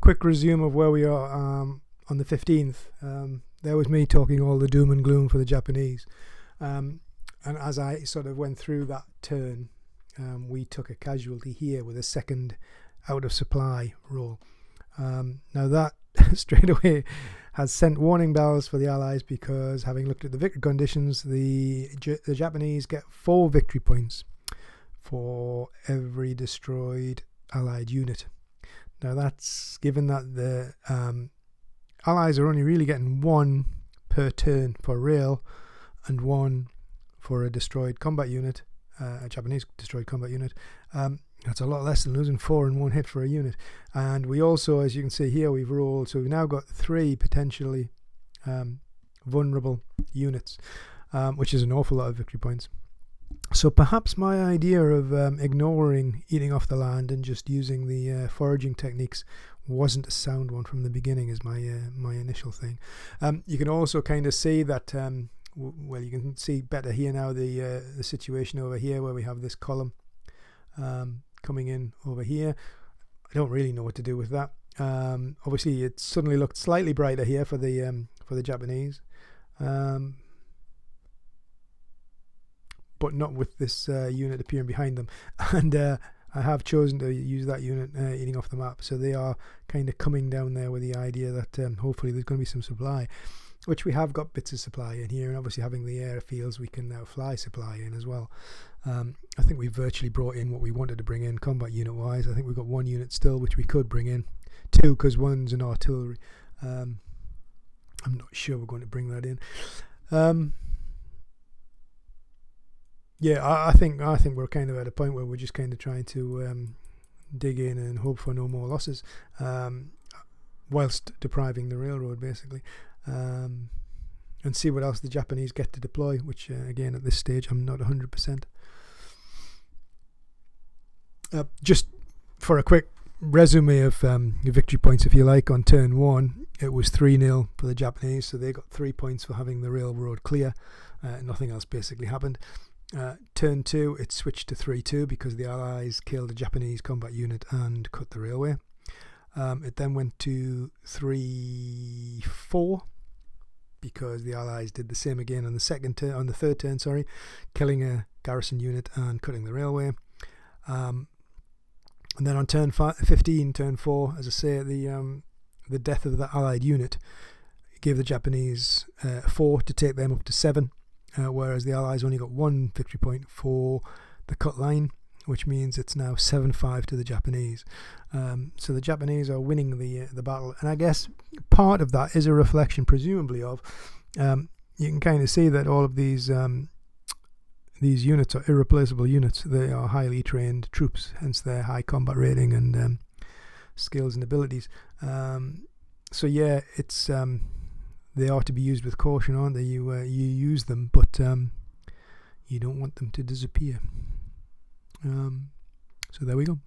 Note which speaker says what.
Speaker 1: quick resume of where we are on the 15th. There was me talking all the doom and gloom for the Japanese. And as I sort of went through that turn, we took a casualty here with a second out of supply roll. Now that straight away has sent warning bells for the Allies, because having looked at the victory conditions, the Japanese get 4 victory points for every destroyed Allied unit. Now that's given that the Allies are only really getting 1 per turn for rail and 1 for a destroyed combat unit, a Japanese destroyed combat unit. That's a lot less than losing 4 in 1 hit for a unit. And we also, as you can see here, we've rolled, so we've now got 3 potentially vulnerable units, which is an awful lot of victory points. So perhaps my idea of ignoring eating off the land and just using the foraging techniques wasn't a sound one from the beginning, is my initial thing. You can also kind of see that, well, you can see better here now the situation over here where we have this column coming in over here. I don't really know what to do with that. Obviously it suddenly looked slightly brighter here for the Japanese, but not with this unit appearing behind them. And I have chosen to use that unit eating off the map, so they are kind of coming down there with the idea that hopefully there's going to be some supply, which we have got bits of supply in here, and obviously having the airfields we can now fly supply in as well. I think we've virtually brought in what we wanted to bring in combat unit wise. I think we've got 1 unit still which we could bring in, 2 because 1's an artillery. I'm not sure we're going to bring that in. Yeah, I think we're kind of at a point where we're just kind of trying to dig in and hope for no more losses, whilst depriving the railroad basically, and see what else the Japanese get to deploy, which again at this stage I'm not 100%. Just for a quick resume of victory points, if you like, on turn 1 it was 3-0 for the Japanese, so they got 3 points for having the railroad clear. Nothing else basically happened. Turn 2 it switched to 3-2 because the Allies killed a Japanese combat unit and cut the railway. It then went to 3-4 because the Allies did the same again on the third turn, killing a garrison unit and cutting the railway. And then on turn 15, turn 4, as I say, the death of the Allied unit gave the Japanese 4 to take them up to 7. Whereas the Allies only got 1 victory point for the cut line, which means it's now 7-5 to the Japanese. So the Japanese are winning the battle, and I guess part of that is a reflection, presumably, of you can kind of see that all of these units are irreplaceable units. They are highly trained troops, hence their high combat rating and skills and abilities. So yeah, it's they are to be used with caution, aren't they? You use them, but you don't want them to disappear. So there we go.